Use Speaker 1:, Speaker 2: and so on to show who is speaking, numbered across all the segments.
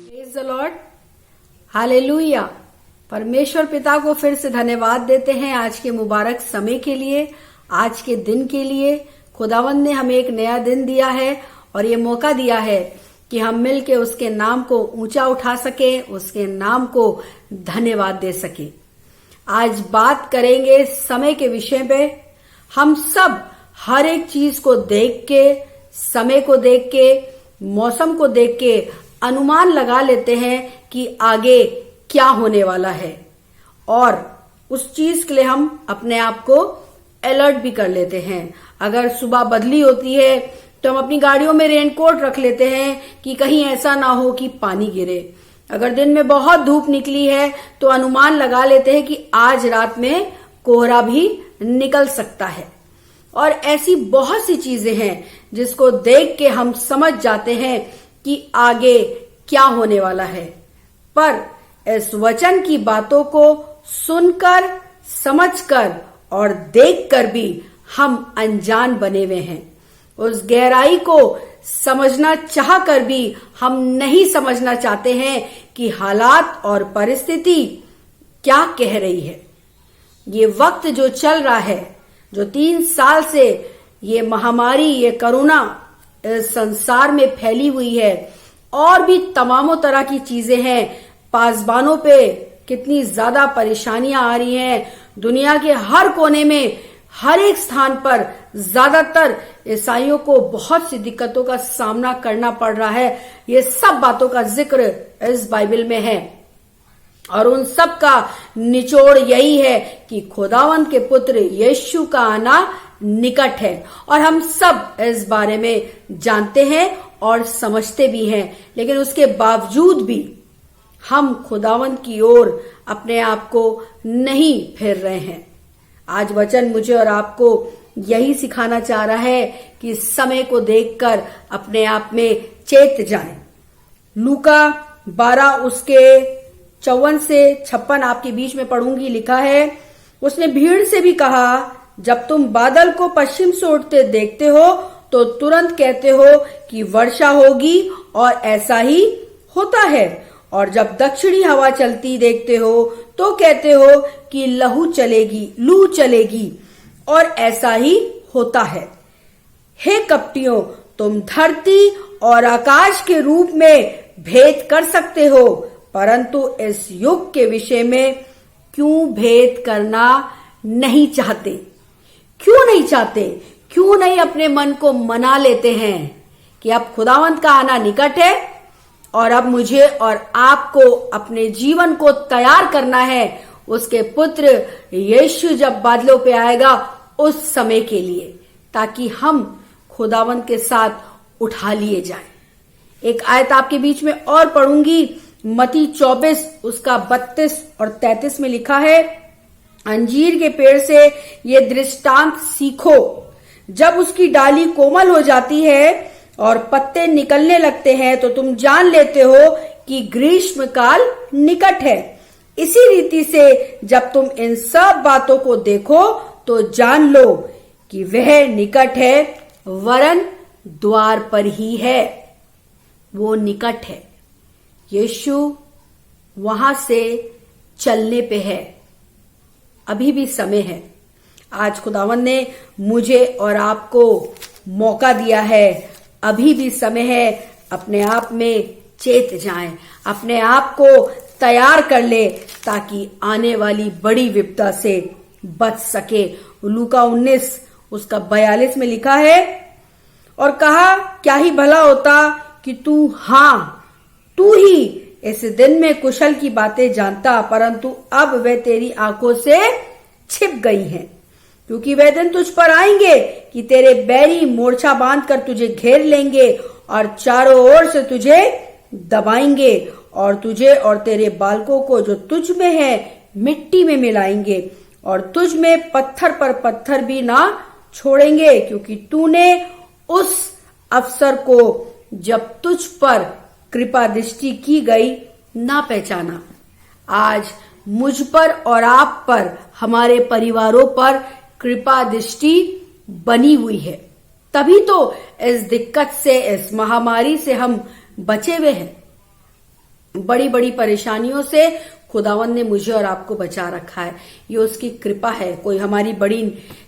Speaker 1: Praise the Lord, hallelujah. परमेश्वर पिता को फिर से धन्यवाद देते हैं आज के मुबारक समय के लिए, आज के दिन के लिए। खुदावंद ने हमें एक नया दिन दिया है और ये मौका दिया है कि हम मिलके उसके नाम को ऊंचा उठा सके, उसके नाम को धन्यवाद दे सके। आज बात करेंगे समय के विषय पे। हम सब हर एक चीज को देख के, समय को देख के, मौसम को देख के अनुमान लगा लेते हैं कि आगे क्या होने वाला है, और उस चीज के लिए हम अपने आप को अलर्ट भी कर लेते हैं। अगर सुबह बदली होती है तो हम अपनी गाड़ियों में रेनकोट रख लेते हैं कि कहीं ऐसा ना हो कि पानी गिरे। अगर दिन में बहुत धूप निकली है तो अनुमान लगा लेते हैं कि आज रात में कोहरा भी निकल सकता है। और ऐसी बहुत सी चीजें हैं जिसको देख के हम समझ जाते हैं कि आगे क्या होने वाला है। पर इस वचन की बातों को सुनकर, समझकर और देखकर भी हम अनजान बने हुए हैं। उस गहराई को समझना चाहकर भी हम नहीं समझना चाहते हैं कि हालात और परिस्थिति क्या कह रही है। ये वक्त जो चल रहा है, जो 3 साल से ये महामारी, ये कोरोना इस संसार में फैली हुई है, और भी तमामों तरह की चीजें हैं। पासबानों पे कितनी ज्यादा परेशानियां आ रही हैं। दुनिया के हर कोने में, हर एक स्थान पर ज्यादातर ईसाइयों को बहुत सी दिक्कतों का सामना करना पड़ रहा है। ये सब बातों का जिक्र इस बाइबल में है, और उन सब का निचोड़ यही है कि खुदावंद के पुत्र यीशु का आना निकट है। और हम सब इस बारे में जानते हैं और समझते भी हैं, लेकिन उसके बावजूद भी हम खुदावंद की ओर अपने आप को नहीं फेर रहे हैं। आज वचन मुझे और आपको यही सिखाना चाह रहा है कि समय को देखकर अपने आप में चेत जाएं। लूका 12 उसके 54 से 56 आपके बीच में पढ़ूंगी। लिखा है, उसने भीड़ से भी कहा, जब तुम बादल को पश्चिम से उठते देखते हो तो तुरंत कहते हो कि वर्षा होगी, और ऐसा ही होता है। और जब दक्षिणी हवा चलती देखते हो तो कहते हो कि लू चलेगी, और ऐसा ही होता है। हे कपटियों, तुम धरती और आकाश के रूप में भेद कर सकते हो, परंतु इस युग के विषय में क्यों भेद करना नहीं चाहते? क्यों नहीं चाहते? क्यों नहीं अपने मन को मना लेते हैं कि अब खुदावंत का आना निकट है, और अब मुझे और आपको अपने जीवन को तैयार करना है उसके पुत्र यीशु जब बादलों पे आएगा उस समय के लिए, ताकि हम खुदावंत के साथ उठा लिए जाएं। एक आयत आपके बीच में और पढ़ूंगी। मत्ती 24 उसका 32 और 33 में लिखा है, अंजीर के पेड़ से ये दृष्टांत सीखो, जब उसकी डाली कोमल हो जाती है और पत्ते निकलने लगते हैं तो तुम जान लेते हो कि ग्रीष्म काल निकट है। इसी रीति से जब तुम इन सब बातों को देखो तो जान लो कि वह निकट है, वरन द्वार पर ही है। वो निकट है। यीशु वहां से चलने पे है। अभी भी समय है। आज खुदावंद ने मुझे और आपको मौका दिया है। अभी भी समय है। अपने आप में चेत जाएं, अपने आप को तैयार कर ले ताकि आने वाली बड़ी विपदा से बच सके। लूका 19 उसका 42 में लिखा है, और कहा, क्या ही भला होता कि तू ही इस दिन में कुशल की बातें जानता, परंतु अब वे तेरी आंखों से छिप गई हैं। क्योंकि वे दिन तुझ पर आएंगे कि तेरे बैरी मोर्चा बांधकर तुझे घेर लेंगे और चारों ओर से तुझे दबाएंगे, और तुझे और तेरे बालकों को जो तुझ में है मिट्टी में मिलाएंगे, और तुझ में पत्थर पर पत्थर भी ना छोड़ेंगे, क्योंकि तूने उस अवसर को जब तुझ पर कृपा दृष्टि की गई ना पहचाना। आज मुझ पर और आप पर, हमारे परिवारों पर कृपा दृष्टि बनी हुई है। तभी तो इस दिक्कत से, इस महामारी से हम बचे हुए हैं। बड़ी बड़ी परेशानियों से खुदावंद ने मुझे और आपको बचा रखा है। ये उसकी कृपा है। कोई हमारी बड़ी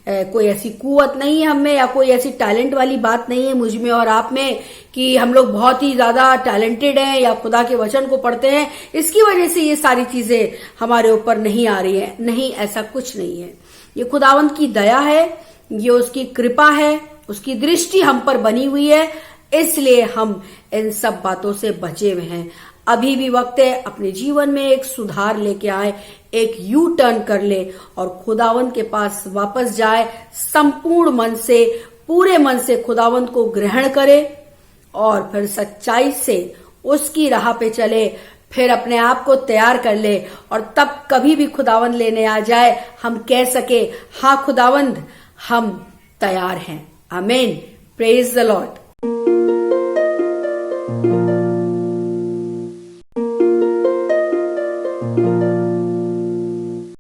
Speaker 1: कोई ऐसी कुवत नहीं है हम में, या कोई ऐसी टैलेंट वाली बात नहीं है मुझ में और आप में कि हम लोग बहुत ही ज्यादा टैलेंटेड हैं या खुदा के वचन को पढ़ते हैं, इसकी वजह से ये सारी चीजें हमारे ऊपर नहीं आ रही है। नहीं, ऐसा कुछ नहीं है। ये खुदावंद की दया है, ये उसकी कृपा है, उसकी दृष्टि हम पर बनी हुई है, इसलिए हम इन सब बातों से बचे हुए हैं। अभी भी वक्त है, अपने जीवन में एक सुधार लेके आए, एक यू टर्न कर ले और खुदावंद के पास वापस जाए। संपूर्ण मन से, पूरे मन से खुदावंद को ग्रहण करे और फिर सच्चाई से उसकी राह पे चले, फिर अपने आप को तैयार कर ले और तब कभी भी खुदावंद लेने आ जाए, हम कह सके, हाँ खुदावंद, हम तैयार हैं। आमीन। Praise the Lord.
Speaker 2: thank you